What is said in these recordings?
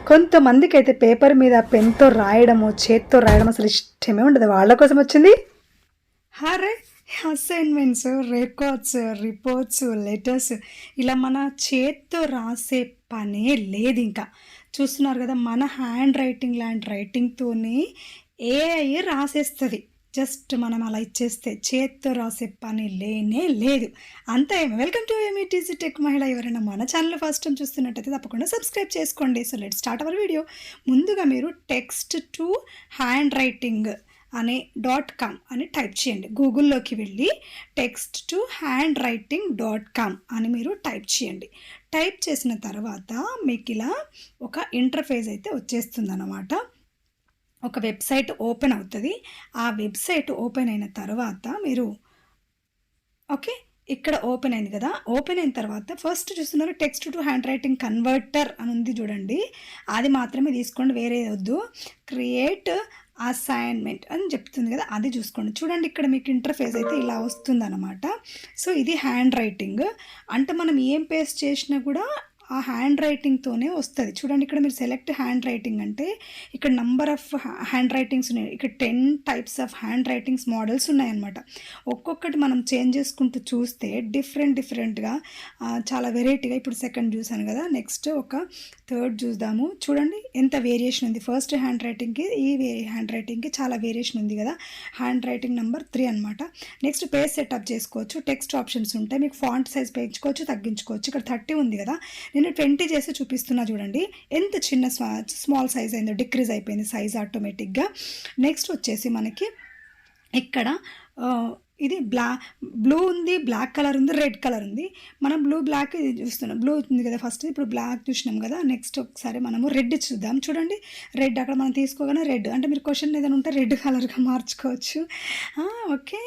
కొంతమందికైతే paper మీద పెన్తో రాయడము, చేత్తో రాయడం అసలు ఇష్టమే ఉండదు. వాళ్ళ కోసం వచ్చింది Hare assignments, records, reports, letters ఇలా మన చేత్తో రాసే పనే లేదు. ఇంకా చూస్తున్నారు కదా, మన హ్యాండ్ రైటింగ్ లాంటి రైటింగ్తోనే ఏఐ రాసేస్తుంది. జస్ట్ మనం అలా ఇచ్చేస్తే చేత్తో రాసే పని లేనే లేదు. అంతా ఏమి. వెల్కమ్ టు ఎంఈటీసీ టెక్ మహిళ. ఎవరైనా మన ఛానల్ ఫస్ట్ టైం చూస్తున్నట్టయితే తప్పకుండా సబ్స్క్రైబ్ చేసుకోండి. So let start our video. ముందుగా మీరు టెక్స్ట్ టు హ్యాండ్ రైటింగ్ అనే .com అని టైప్ చేయండి. గూగుల్లోకి వెళ్ళి text to hand writing .com అని మీరు టైప్ చేయండి. టైప్ చేసిన తర్వాత మీకు ఇలా ఒక ఇంటర్ఫేస్ అయితే వచ్చేస్తుంది అన్నమాట. ఒక వెబ్సైట్ ఓపెన్ అవుతుంది. ఆ వెబ్సైట్ ఓపెన్ అయిన తర్వాత మీరు ఓకే, ఇక్కడ ఓపెన్ అయింది కదా. ఓపెన్ అయిన తర్వాత ఫస్ట్ చూస్తున్నారు text to hand writing converter అని ఉంది చూడండి. అది మాత్రమే తీసుకోండి, వేరే వద్దు. క్రియేట్ అసైన్మెంట్ అని చెప్తుంది కదా, అది చూసుకోండి. చూడండి ఇక్కడ మీకు ఇంటర్ఫేస్ అయితే ఇలా వస్తుందన్నమాట. సో ఇది హ్యాండ్ రైటింగ్ అంటే మనం ఏం పేస్ట్ చేసినా కూడా ఆ హ్యాండ్ రైటింగ్తోనే వస్తుంది. చూడండి ఇక్కడ మీరు సెలెక్ట్ హ్యాండ్ రైటింగ్ అంటే ఇక్కడ నంబర్ ఆఫ్ హ్యాండ్ రైటింగ్స్ ఉన్నాయి. ఇక్కడ 10 types of hand writings models ఉన్నాయన్నమాట. ఒక్కొక్కటి మనం చేంజ్ చేసుకుంటూ చూస్తే డిఫరెంట్గా చాలా వెరైటీగా. ఇప్పుడు సెకండ్ చూసాను కదా, నెక్స్ట్ ఒక థర్డ్ చూద్దాము. చూడండి ఎంత వేరియేషన్ ఉంది. ఫస్ట్ హ్యాండ్ రైటింగ్కి ఈ హ్యాండ్ రైటింగ్కి చాలా వేరియేషన్ ఉంది కదా. హ్యాండ్ రైటింగ్ నెంబర్ 3 అనమాట. నెక్స్ట్ పేజ్ సెటప్ చేసుకోవచ్చు. టెక్స్ట్ ఆప్షన్స్ ఉంటాయి. మీకు ఫాంట్ సైజ్ పెంచుకోవచ్చు, తగ్గించుకోవచ్చు. ఇక్కడ 30 ఉంది కదా, నేను 20 చేసి చూపిస్తున్నా చూడండి. ఎంత చిన్న స్మాల్ సైజ్ అయిందో, డిక్రీజ్ అయిపోయింది సైజ్ ఆటోమేటిక్గా. నెక్స్ట్ వచ్చేసి మనకి ఇక్కడ ఇది బ్లూ ఉంది, బ్లాక్ కలర్ ఉంది, రెడ్ కలర్ ఉంది. మనం బ్లాక్ చూస్తున్నాం. బ్లూ ఉంది కదా ఫస్ట్, ఇప్పుడు బ్లాక్ చూసినాం కదా. నెక్స్ట్ ఒకసారి మనము రెడ్ చూద్దాం. చూడండి రెడ్ అక్కడ మనం తీసుకోగానే రెడ్ అంటే మీరు క్వశ్చన్ ఏదైనా ఉంటే రెడ్ కలర్గా మార్చుకోవచ్చు. ఓకే,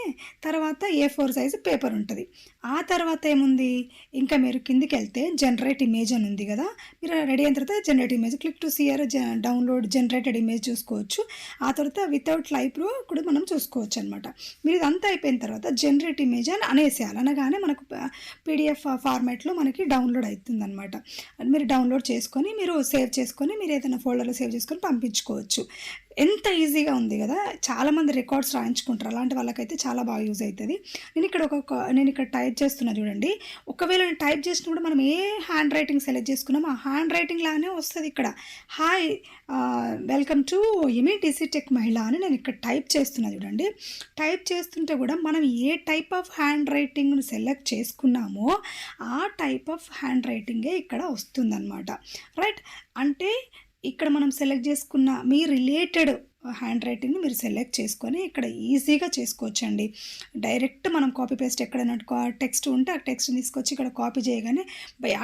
తర్వాత A4 సైజు పేపర్ ఉంటుంది. ఆ తర్వాత ఏముంది, ఇంకా మీరు కిందికి వెళ్తే జనరేట్ ఇమేజ్ అని ఉంది కదా. మీరు రెడీ అయిన తర్వాత generate image click to CR download generated image చూసుకోవచ్చు. ఆ తర్వాత వితౌట్ లైవ్ ప్రో కూడా మనం చూసుకోవచ్చు అనమాట. మీరు ఇదంతా అయిపోయిన తర్వాత జనరేట్ ఇమేజ్ అని అనేసేయాలి. అనగానే మనకు PDF ఫార్మాట్లో మనకి డౌన్లోడ్ అవుతుంది అనమాట. మీరు డౌన్లోడ్ చేసుకొని మీరు సేవ్ చేసుకొని మీరు ఏదైనా ఫోల్డర్లో సేవ్ చేసుకొని పంపించుకోవచ్చు. ఎంత ఈజీగా ఉంది కదా. చాలామంది రికార్డ్స్ రాయించుకుంటారు, అలాంటి వాళ్ళకైతే చాలా బాగా యూజ్ అవుతుంది. నేను ఇక్కడ టైప్ చేస్తున్నా చూడండి. ఒకవేళ నేను టైప్ చేసినప్పుడు మనం ఏ హ్యాండ్ రైటింగ్ సెలెక్ట్ చేసుకున్నామో ఆ హ్యాండ్ రైటింగ్ లానే వస్తుంది. ఇక్కడ హాయ్ వెల్కమ్ టు ఎంఈటీసీ టెక్ మహిళ అని నేను ఇక్కడ టైప్ చేస్తున్నా చూడండి. టైప్ చేస్తుంటే కూడా మనం ఏ టైప్ ఆఫ్ హ్యాండ్ రైటింగ్ను సెలెక్ట్ చేసుకున్నామో ఆ టైప్ ఆఫ్ హ్యాండ్ రైటింగే ఇక్కడ వస్తుందన్నమాట. రైట్, అంటే ఇక్కడ మనం సెలెక్ట్ చేసుకున్న మీ రిలేటెడ్ హ్యాండ్ రైటింగ్ని మీరు సెలెక్ట్ చేసుకొని ఇక్కడ ఈజీగా చేసుకోవచ్చండి. డైరెక్ట్ మనం కాపీ పేస్ట్ ఎక్కడైనా టెక్స్ట్ ఉంటే ఆ టెక్స్ట్ తీసుకొచ్చి ఇక్కడ కాపీ చేయగానే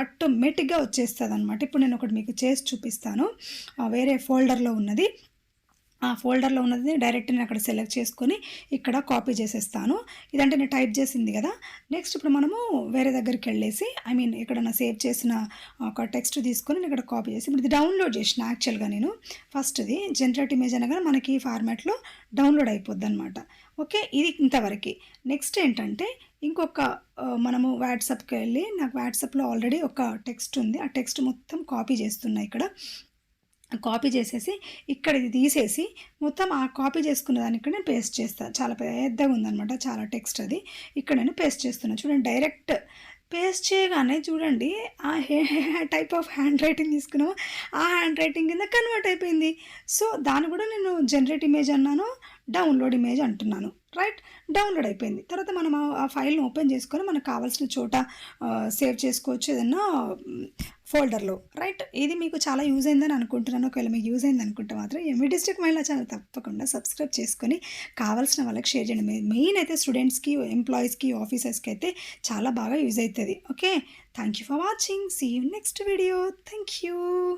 ఆటోమేటిక్గా వచ్చేస్తుంది అనమాట. ఇప్పుడు నేను ఒకటి మీకు చేసి చూపిస్తాను. వేరే ఫోల్డర్లో ఉన్నది, ఆ ఫోల్డర్లో ఉన్నది డైరెక్ట్ నేను అక్కడ సెలెక్ట్ చేసుకొని ఇక్కడ కాపీ చేసేస్తాను. ఇదంటే నేను టైప్ చేసింది కదా. నెక్స్ట్ ఇప్పుడు మనము వేరే దగ్గరికి వెళ్ళేసి ఇక్కడ నా సేవ్ చేసిన ఒక టెక్స్ట్ తీసుకొని నేను ఇక్కడ కాపీ చేసి ఇప్పుడు ఇది డౌన్లోడ్ చేసిన. యాక్చువల్గా నేను ఫస్ట్ది జనరేట్ ఇమేజ్ అనగా మనకి ఈ ఫార్మాట్లో డౌన్లోడ్ అయిపోద్ది అనమాట. ఓకే, ఇది ఇంతవరకు. నెక్స్ట్ ఏంటంటే ఇంకొక మనము వాట్సాప్కి వెళ్ళి, నాకు వాట్సాప్లో ఆల్రెడీ ఒక టెక్స్ట్ ఉంది. ఆ టెక్స్ట్ మొత్తం కాపీ చేస్తున్నా. ఇక్కడ కాపీ చేసేసి ఇక్కడ ఇది తీసేసి మొత్తం ఆ కాపీ చేసుకున్న దాన్ని ఇక్కడ నేను పేస్ట్ చేస్తాను. చాలా పెద్దగా ఉందన్నమాట, చాలా టెక్స్ట్ అది. ఇక్కడ నేను పేస్ట్ చేస్తున్నాను చూడండి. డైరెక్ట్ పేస్ట్ చేయగానే చూడండి ఆ టైప్ ఆఫ్ హ్యాండ్ రైటింగ్ తీసుకున్నామో ఆ హ్యాండ్ రైటింగ్ కింద కన్వర్ట్ అయిపోయింది. సో దాన్ని కూడా నేను జనరేట్ ఇమేజ్ అన్నాను, డౌన్లోడ్ ఇమేజ్ అంటున్నాను. రైట్, డౌన్లోడ్ అయిపోయింది. తర్వాత మనం ఆ ఫైల్ని ఓపెన్ చేసుకొని మనకు కావాల్సిన చోట సేవ్ చేసుకోవచ్చు ఏదన్నా ఫోల్డర్లో. రైట్, ఇది మీకు చాలా యూజ్ అయిందని అనుకుంటున్నాను. ఒకవేళ మీకు యూజ్ అయింది అనుకుంటే మాత్రం ఎంఈటీసీ టెక్ మహిళ ఛానల్ తప్పకుండా సబ్స్క్రైబ్ చేసుకొని కావాల్సిన వాళ్ళకి షేర్ చేయండి. మెయిన్ అయితే స్టూడెంట్స్కి, ఎంప్లాయీస్కి, ఆఫీసర్స్కి అయితే చాలా బాగా యూజ్ అవుతుంది. Okay, thank you for watching. See you next video. Thank you.